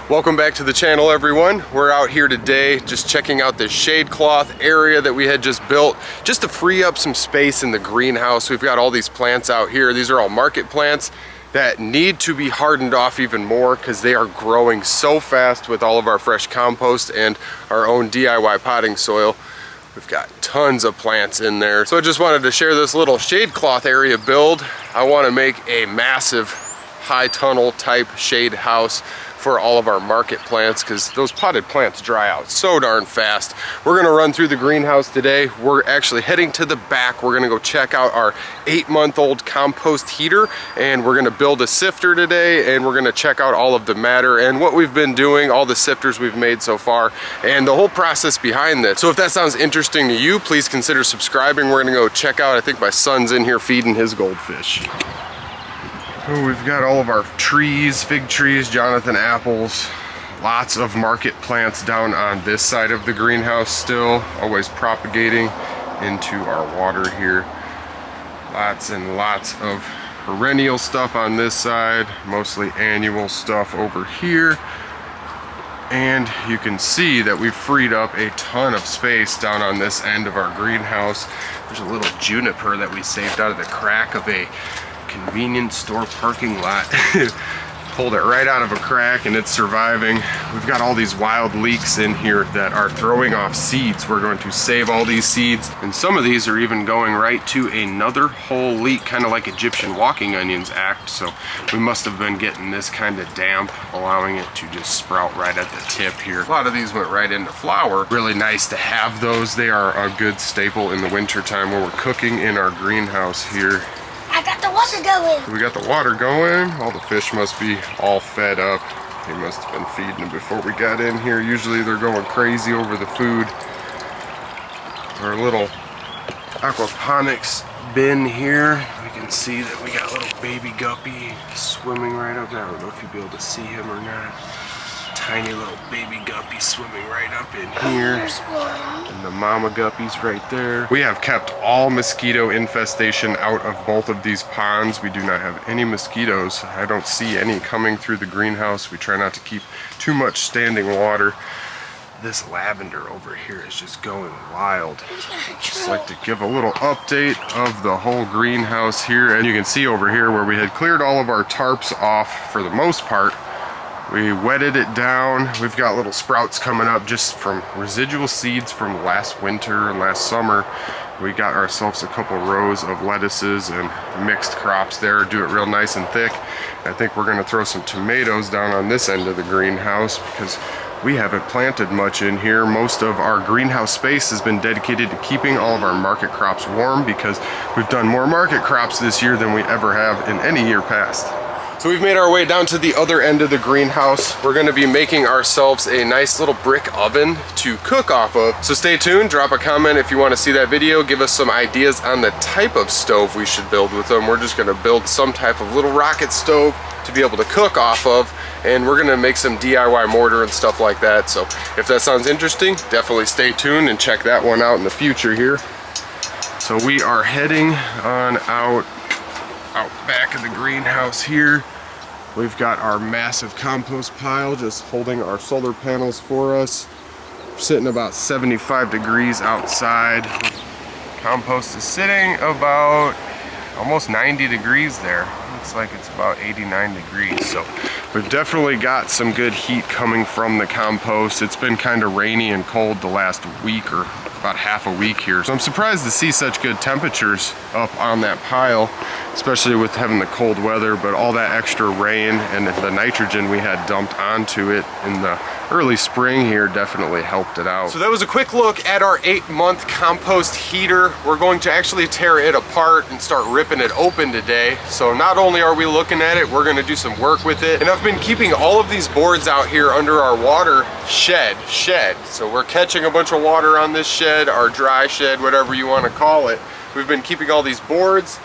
Welcome back to the channel, everyone. We're out here today just checking out this shade cloth area that we had just built just to free up some space in the greenhouse. We've got all these plants out here. These are all market plants that need to be hardened off even more because they are growing so fast with all of our fresh compost and our own DIY potting soil. We've got tons of plants in there. So I just wanted to share this little shade cloth area build. I want to make a massive high tunnel type shade house for all of our market plants because those potted plants dry out so darn fast. We're gonna run through the greenhouse today. We're actually heading to the back. We're gonna go check out our 8-month-old compost heater, and we're gonna build a sifter today, and we're gonna check out all of the matter and what we've been doing, all the sifters we've made so far, and the whole process behind this. So if that sounds interesting to you, please consider subscribing. We're gonna go check out, I think my son's in here feeding his goldfish. Oh, we've got all of our trees, fig trees, Jonathan apples, lots of market plants down on this side of the greenhouse still, always propagating into our water here. Lots and lots of perennial stuff on this side, mostly annual stuff over here. And you can see that we've freed up a ton of space down on this end of our greenhouse. There's a little juniper that we saved out of the crack of a convenience store parking lot. Pulled it right out of a crack and it's surviving. We've got all these wild leeks in here that are throwing off seeds. We're going to save all these seeds, and some of these are even going right to another whole leek, kind of like Egyptian walking onions act. So we must have been getting this kind of damp, allowing it to just sprout right at the tip here. A lot of these went right into flower. Really nice to have those. They are a good staple in the winter time when we're cooking in our greenhouse here. I got the water going. We got the water going. All the fish must be all fed up. They must have been feeding them before we got in here. Usually they're going crazy over the food. Our little aquaponics bin here. We can see that we got a little baby guppy swimming right up there. I don't know if you'll be able to see him or not. Tiny little baby guppy swimming right up in here. There's one. And the mama guppies right there. We have kept all mosquito infestation out of both of these ponds. We do not have any mosquitoes. I don't see any coming through the greenhouse. We try not to keep too much standing water. This lavender over here is just going wild. Just like to give a little update of the whole greenhouse here. And you can see over here where we had cleared all of our tarps off for the most part. We wetted it down. We've got little sprouts coming up just from residual seeds from last winter and last summer. We got ourselves a couple rows of lettuces and mixed crops there, do it real nice and thick. I think we're gonna throw some tomatoes down on this end of the greenhouse because we haven't planted much in here. Most of our greenhouse space has been dedicated to keeping all of our market crops warm because we've done more market crops this year than we ever have in any year past. So we've made our way down to the other end of the greenhouse. We're gonna be making ourselves a nice little brick oven to cook off of. So stay tuned, drop a comment if you wanna see that video. Give us some ideas on the type of stove we should build with them. We're just gonna build some type of little rocket stove to be able to cook off of. And we're gonna make some DIY mortar and stuff like that. So if that sounds interesting, definitely stay tuned and check that one out in the future here. So we are heading on out back of the greenhouse here. We've got our massive compost pile just holding our solar panels for us. We're sitting about 75 degrees outside. Compost is sitting about almost 90 degrees there. Looks like it's about 89 degrees. So we've definitely got some good heat coming from the compost. It's been kind of rainy and cold the last week or about half a week here. So I'm surprised to see such good temperatures up on that pile, especially with having the cold weather, but all that extra rain and the nitrogen we had dumped onto it in the early spring here definitely helped it out. So that was a quick look at our 8-month compost heater. We're going to actually tear it apart and start ripping it open today. So not only are we looking at it, we're gonna do some work with it. And I've been keeping all of these boards out here under our water shed. So we're catching a bunch of water on this shed, our dry shed, whatever you wanna call it. We've been keeping all these boards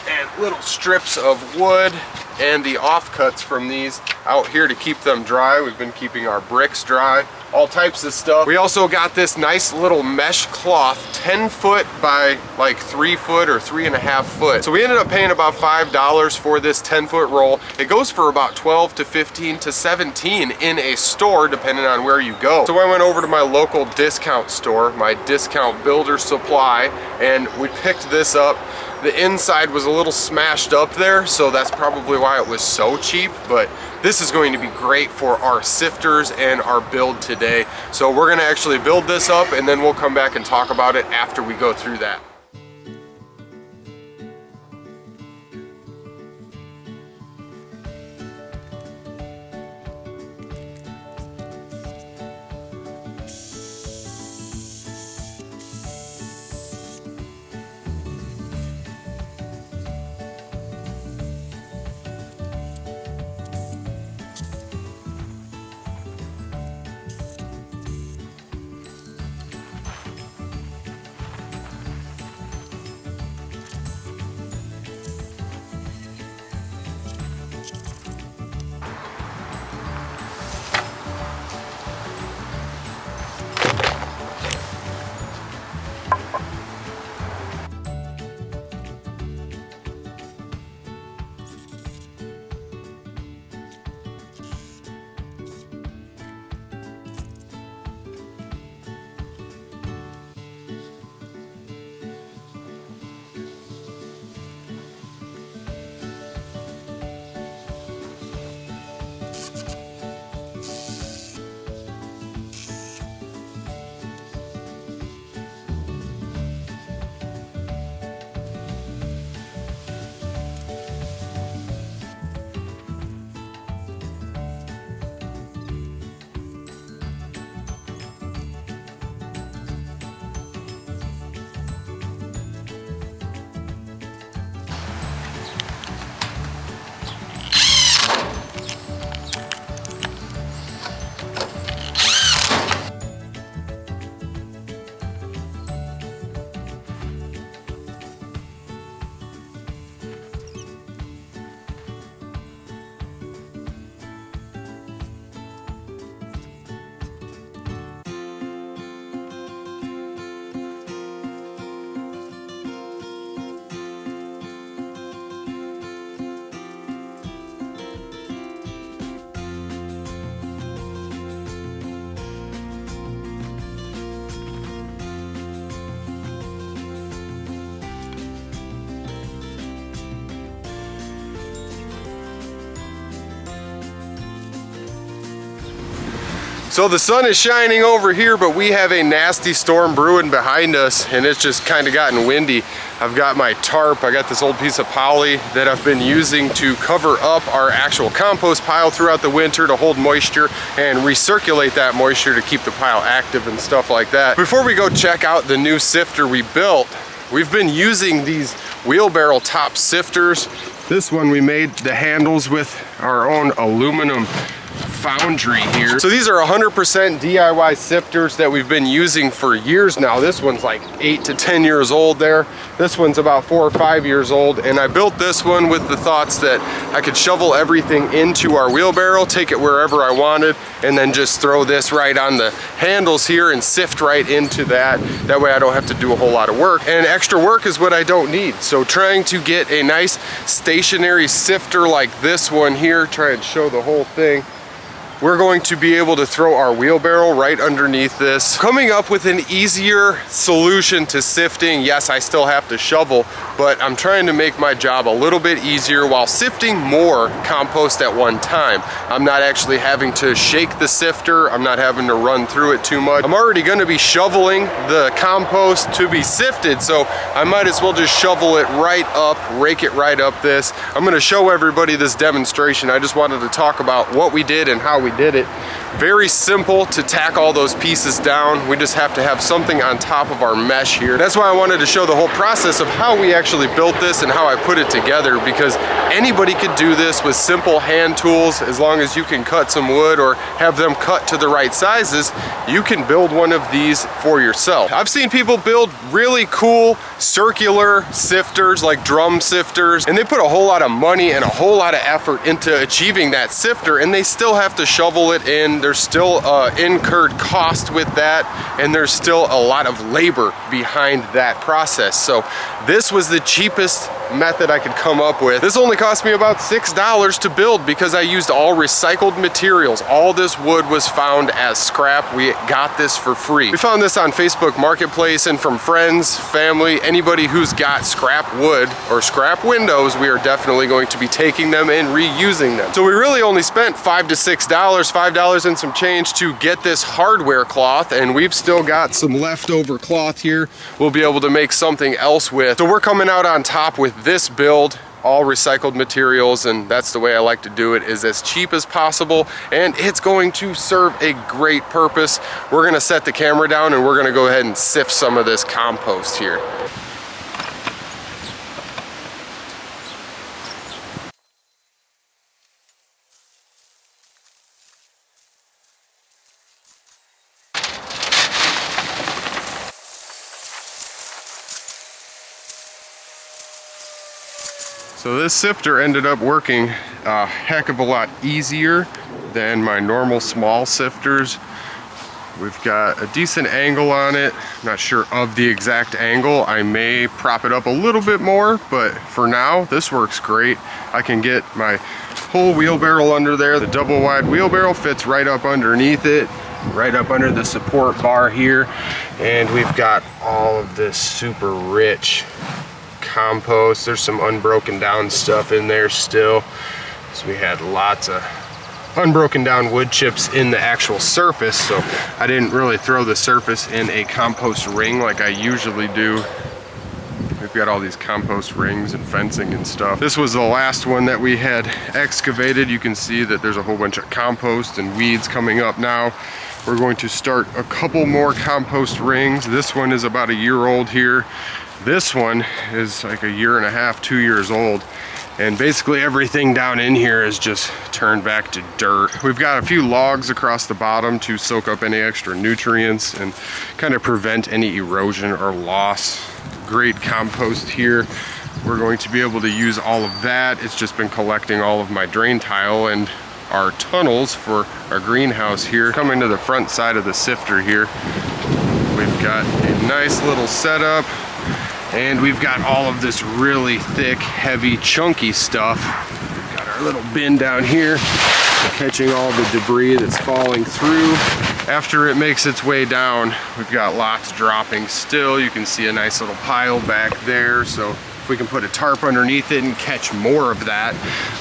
and little strips of wood and the offcuts from these out here to keep them dry. We've been keeping our bricks dry, all types of stuff. We also got this nice little mesh cloth, 10 foot by like 3 foot or 3.5 foot. So we ended up paying about $5 for this 10-foot roll. It goes for about 12 to 15 to 17 in a store, depending on where you go. So I went over to my local discount store, my discount builder supply, and we picked this up. The inside was a little smashed up there, so that's probably why it was so cheap, but this is going to be great for our sifters and our build today. So we're gonna actually build this up and then we'll come back and talk about it after we go through that. So the sun is shining over here, but we have a nasty storm brewing behind us, and it's just kind of gotten windy. I've got my tarp, I got this old piece of poly that I've been using to cover up our actual compost pile throughout the winter to hold moisture and recirculate that moisture to keep the pile active and stuff like that. Before we go check out the new sifter we built, we've been using these wheelbarrow top sifters. This one we made the handles with our own aluminum foundry here. So these are 100% DIY sifters that we've been using for years now. This one's like 8 to 10 years old there. This one's about 4 or 5 years old, and I built this one with the thoughts that I could shovel everything into our wheelbarrow, take it wherever I wanted, and then just throw this right on the handles here and sift right into that. That way I don't have to do a whole lot of work, and extra work is what I don't need. So trying to get a nice stationary sifter like this one here, try and show the whole thing. We're going to be able to throw our wheelbarrow right underneath this. Coming up with an easier solution to sifting. Yes, I still have to shovel, but I'm trying to make my job a little bit easier while sifting more compost at one time. I'm not actually having to shake the sifter. I'm not having to run through it too much. I'm already going to be shoveling the compost to be sifted, so I might as well just shovel it right up, rake it right up this. I'm going to show everybody this demonstration. I just wanted to talk about what we did and how we did it. Very simple to tack all those pieces down. We just have to have something on top of our mesh here. That's why I wanted to show the whole process of how we actually built this and how I put it together, because anybody could do this with simple hand tools. As long as you can cut some wood or have them cut to the right sizes, you can build one of these for yourself. I've seen people build really cool circular sifters, like drum sifters, and they put a whole lot of money and a whole lot of effort into achieving that sifter, and they still have to shovel it in. There's still incurred cost with that, and there's still a lot of labor behind that process. So this was the cheapest method I could come up with. This only cost me about $6 to build because I used all recycled materials. All this wood was found as scrap. We got this for free. We found this on Facebook Marketplace, and from friends, family, anybody who's got scrap wood or scrap windows, we are definitely going to be taking them and reusing them. So we really only spent $5 to $6, $5 and some change to get this hardware cloth, and we've still got some leftover cloth here we'll be able to make something else with. So we're coming out on top with this build, all recycled materials, and that's the way I like to do it, is as cheap as possible, and it's going to serve a great purpose. We're gonna set the camera down and we're gonna go ahead and sift some of this compost here. So this sifter ended up working a heck of a lot easier than my normal small sifters. We've got a decent angle on it. Not sure of the exact angle. I may prop it up a little bit more, but for now, this works great. I can get my whole wheelbarrow under there. The double wide wheelbarrow fits right up underneath it, right up under the support bar here. And we've got all of this super rich compost. There's some unbroken down stuff in there still. So we had lots of unbroken down wood chips in the actual surface, so I didn't really throw the surface in a compost ring like I usually do. We've got all these compost rings and fencing and stuff. This was the last one that we had excavated. You can see that there's a whole bunch of compost and weeds coming up now. We're going to start a couple more compost rings. This one is about a year old here. This one is like a year and a half, 2 years old. And basically everything down in here is just turned back to dirt. We've got a few logs across the bottom to soak up any extra nutrients and kind of prevent any erosion or loss. Great compost here. We're going to be able to use all of that. It's just been collecting all of my drain tile and our tunnels for our greenhouse here. Coming to the front side of the sifter here, we've got a nice little setup. And we've got all of this really thick, heavy, chunky stuff. We've got our little bin down here, catching all the debris that's falling through. After it makes its way down, we've got lots dropping still. You can see a nice little pile back there. So if we can put a tarp underneath it and catch more of that.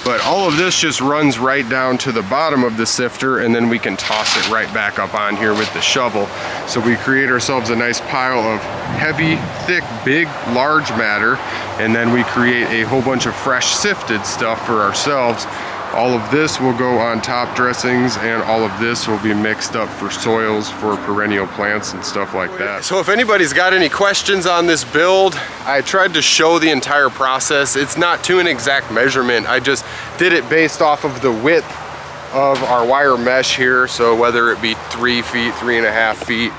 But all of this just runs right down to the bottom of the sifter, and then we can toss it right back up on here with the shovel. So we create ourselves a nice pile of heavy, thick, big, large matter, and then we create a whole bunch of fresh sifted stuff for ourselves. All of this will go on top dressings, and all of this will be mixed up for soils for perennial plants and stuff like that. So if anybody's got any questions on this build, I tried to show the entire process. It's not to an exact measurement. I just did it based off of the width of our wire mesh here. So whether it be 3 feet, 3.5 feet,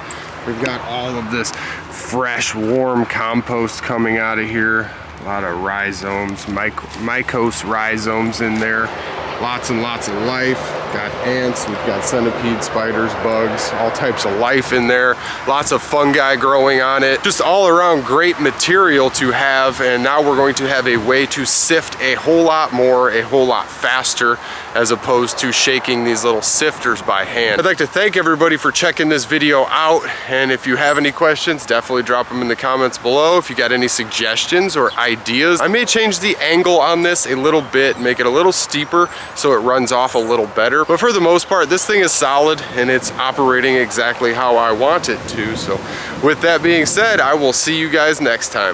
we've got all of this fresh, warm compost coming out of here. A lot of rhizomes, mycose rhizomes in there. Lots and lots of life. Got ants, we've got centipedes, spiders, bugs, all types of life in there. Lots of fungi growing on it. Just all around great material to have, and now we're going to have a way to sift a whole lot more, a whole lot faster, as opposed to shaking these little sifters by hand. I'd like to thank everybody for checking this video out, and if you have any questions, definitely drop them in the comments below. If you got any suggestions or ideas, I may change the angle on this a little bit, make it a little steeper so it runs off a little better. But for the most part, this thing is solid and it's operating exactly how I want it to. So with that being said, I will see you guys next time.